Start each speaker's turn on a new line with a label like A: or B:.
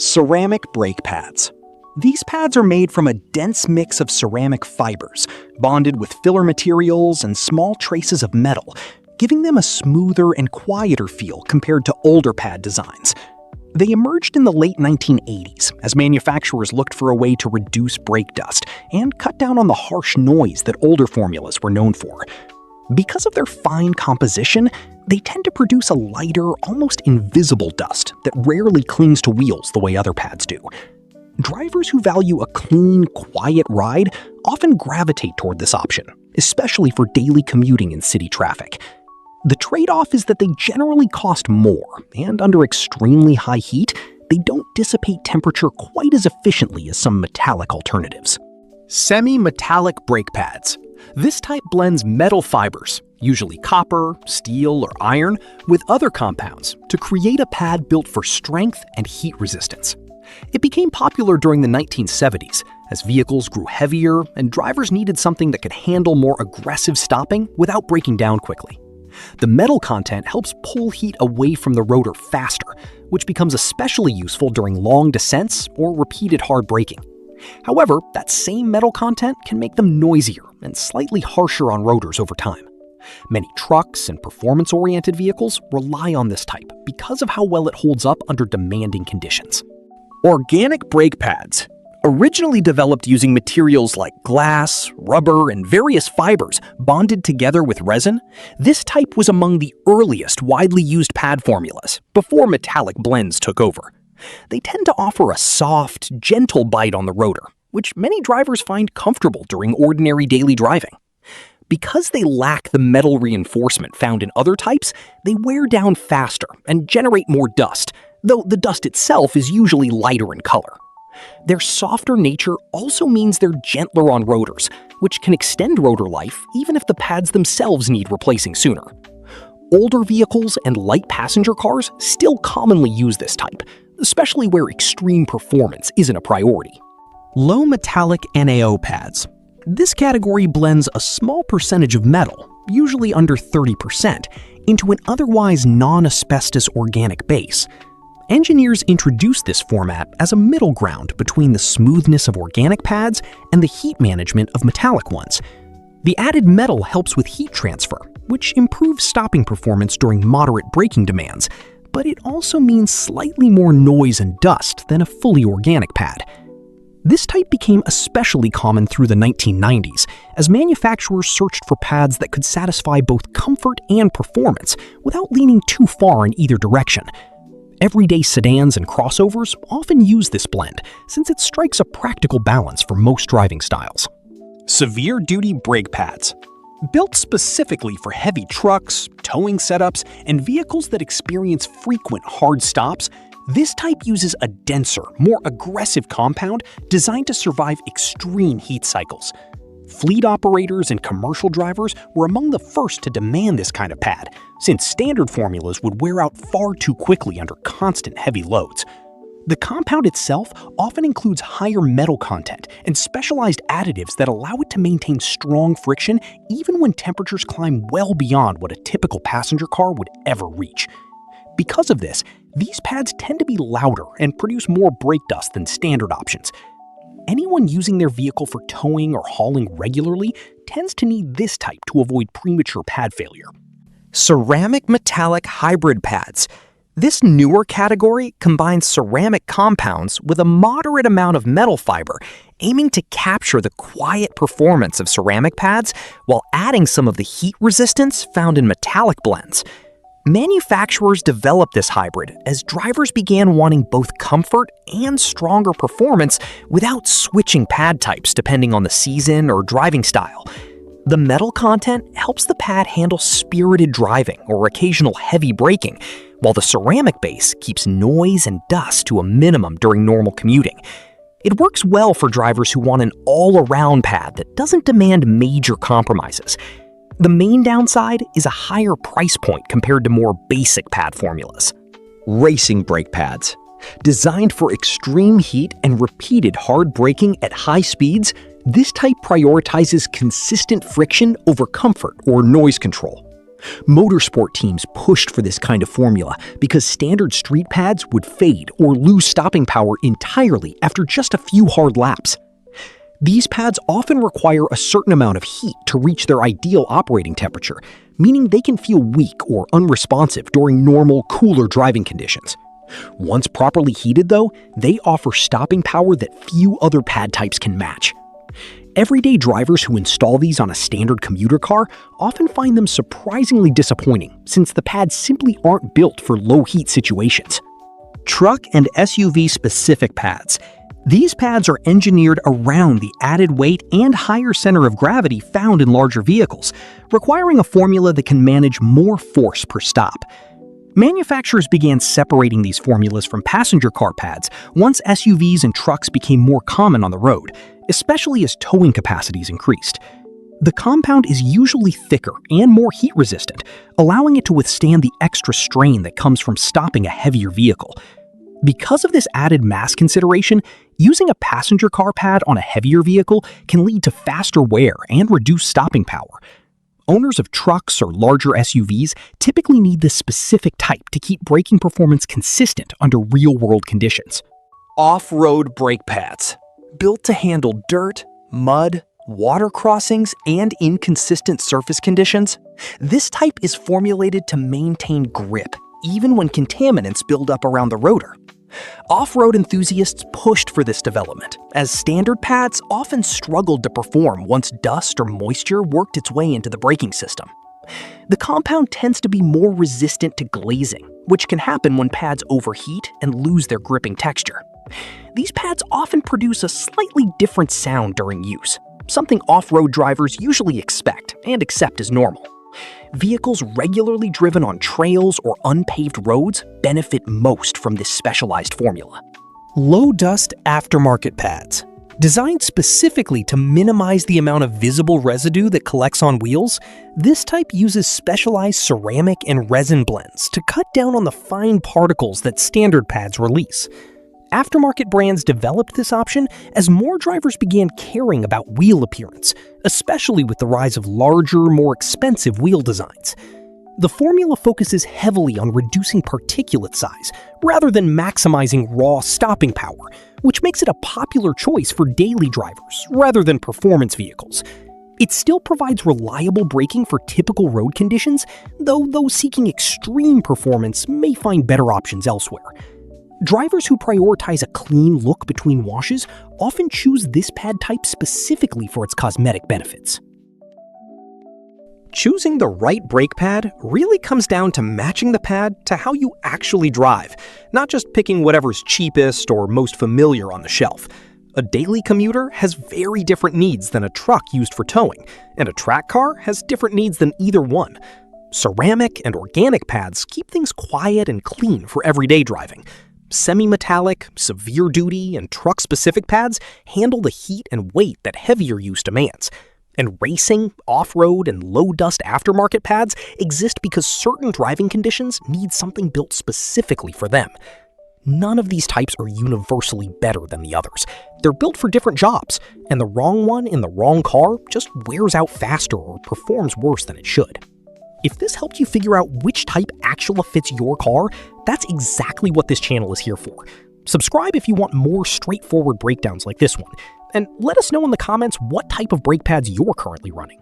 A: Ceramic brake pads. These pads are made from a dense mix of ceramic fibers, bonded with filler materials and small traces of metal, giving them a smoother and quieter feel compared to older pad designs. They emerged in the late 1980s as manufacturers looked for a way to reduce brake dust and cut down on the harsh noise that older formulas were known for. Because of their fine composition, they tend to produce a lighter, almost invisible dust that rarely clings to wheels the way other pads do. Drivers who value a clean, quiet ride often gravitate toward this option, especially for daily commuting in city traffic. The trade-off is that they generally cost more, and under extremely high heat, they don't dissipate temperature quite as efficiently as some metallic alternatives. Semi-metallic brake pads. This type blends metal fibers, usually copper, steel, or iron, with other compounds to create a pad built for strength and heat resistance. It became popular during the 1970s as vehicles grew heavier and drivers needed something that could handle more aggressive stopping without breaking down quickly. The metal content helps pull heat away from the rotor faster, which becomes especially useful during long descents or repeated hard braking. However, that same metal content can make them noisier and slightly harsher on rotors over time. Many trucks and performance-oriented vehicles rely on this type because of how well it holds up under demanding conditions. Organic brake pads. Originally developed using materials like glass, rubber, and various fibers bonded together with resin, this type was among the earliest widely used pad formulas before metallic blends took over. They tend to offer a soft, gentle bite on the rotor, which many drivers find comfortable during ordinary daily driving. Because they lack the metal reinforcement found in other types, they wear down faster and generate more dust, though the dust itself is usually lighter in color. Their softer nature also means they're gentler on rotors, which can extend rotor life even if the pads themselves need replacing sooner. Older vehicles and light passenger cars still commonly use this type, especially where extreme performance isn't a priority. Low metallic NAO pads. This category blends a small percentage of metal, usually under 30%, into an otherwise non-asbestos organic base. Engineers introduced this format as a middle ground between the smoothness of organic pads and the heat management of metallic ones. The added metal helps with heat transfer, which improves stopping performance during moderate braking demands, but it also means slightly more noise and dust than a fully organic pad. This type became especially common through the 1990s as manufacturers searched for pads that could satisfy both comfort and performance without leaning too far in either direction. Everyday sedans and crossovers often use this blend since it strikes a practical balance for most driving styles. Severe duty brake pads. Built specifically for heavy trucks, towing setups, and vehicles that experience frequent hard stops, this type uses a denser, more aggressive compound designed to survive extreme heat cycles. Fleet operators and commercial drivers were among the first to demand this kind of pad, since standard formulas would wear out far too quickly under constant heavy loads. The compound itself often includes higher metal content and specialized additives that allow it to maintain strong friction even when temperatures climb well beyond what a typical passenger car would ever reach. Because of this, these pads tend to be louder and produce more brake dust than standard options. Anyone using their vehicle for towing or hauling regularly tends to need this type to avoid premature pad failure. Ceramic metallic hybrid pads. This newer category combines ceramic compounds with a moderate amount of metal fiber, aiming to capture the quiet performance of ceramic pads while adding some of the heat resistance found in metallic blends. Manufacturers developed this hybrid as drivers began wanting both comfort and stronger performance without switching pad types depending on the season or driving style. The metal content helps the pad handle spirited driving or occasional heavy braking, while the ceramic base keeps noise and dust to a minimum during normal commuting. It works well for drivers who want an all-around pad that doesn't demand major compromises. The main downside is a higher price point compared to more basic pad formulas. Racing brake pads. Designed for extreme heat and repeated hard braking at high speeds, this type prioritizes consistent friction over comfort or noise control. Motorsport teams pushed for this kind of formula because standard street pads would fade or lose stopping power entirely after just a few hard laps. These pads often require a certain amount of heat to reach their ideal operating temperature, meaning they can feel weak or unresponsive during normal, cooler driving conditions. Once properly heated, though, they offer stopping power that few other pad types can match. Everyday drivers who install these on a standard commuter car often find them surprisingly disappointing, since the pads simply aren't built for low-heat situations. Truck and SUV-specific pads. These pads are engineered around the added weight and higher center of gravity found in larger vehicles, requiring a formula that can manage more force per stop. Manufacturers began separating these formulas from passenger car pads once SUVs and trucks became more common on the road, especially as towing capacities increased. The compound is usually thicker and more heat-resistant, allowing it to withstand the extra strain that comes from stopping a heavier vehicle. Because of this added mass consideration, using a passenger car pad on a heavier vehicle can lead to faster wear and reduced stopping power. Owners of trucks or larger SUVs typically need this specific type to keep braking performance consistent under real-world conditions. Off-road brake pads. Built to handle dirt, mud, water crossings, and inconsistent surface conditions, this type is formulated to maintain grip, even when contaminants build up around the rotor. Off-road enthusiasts pushed for this development, as standard pads often struggled to perform once dust or moisture worked its way into the braking system. The compound tends to be more resistant to glazing, which can happen when pads overheat and lose their gripping texture. These pads often produce a slightly different sound during use, something off-road drivers usually expect and accept as normal. Vehicles regularly driven on trails or unpaved roads benefit most from this specialized formula. Low-dust aftermarket pads. Designed specifically to minimize the amount of visible residue that collects on wheels, this type uses specialized ceramic and resin blends to cut down on the fine particles that standard pads release. Aftermarket brands developed this option as more drivers began caring about wheel appearance, especially with the rise of larger, more expensive wheel designs. The formula focuses heavily on reducing particulate size rather than maximizing raw stopping power, which makes it a popular choice for daily drivers rather than performance vehicles. It still provides reliable braking for typical road conditions, though those seeking extreme performance may find better options elsewhere. Drivers who prioritize a clean look between washes often choose this pad type specifically for its cosmetic benefits. Choosing the right brake pad really comes down to matching the pad to how you actually drive, not just picking whatever's cheapest or most familiar on the shelf. A daily commuter has very different needs than a truck used for towing, and a track car has different needs than either one. Ceramic and organic pads keep things quiet and clean for everyday driving. Semi-metallic, severe duty, and truck-specific pads handle the heat and weight that heavier use demands. And racing, off-road, and low-dust aftermarket pads exist because certain driving conditions need something built specifically for them. None of these types are universally better than the others. They're built for different jobs, and the wrong one in the wrong car just wears out faster or performs worse than it should. If this helped you figure out which type actually fits your car, that's exactly what this channel is here for. Subscribe if you want more straightforward breakdowns like this one, and let us know in the comments what type of brake pads you're currently running.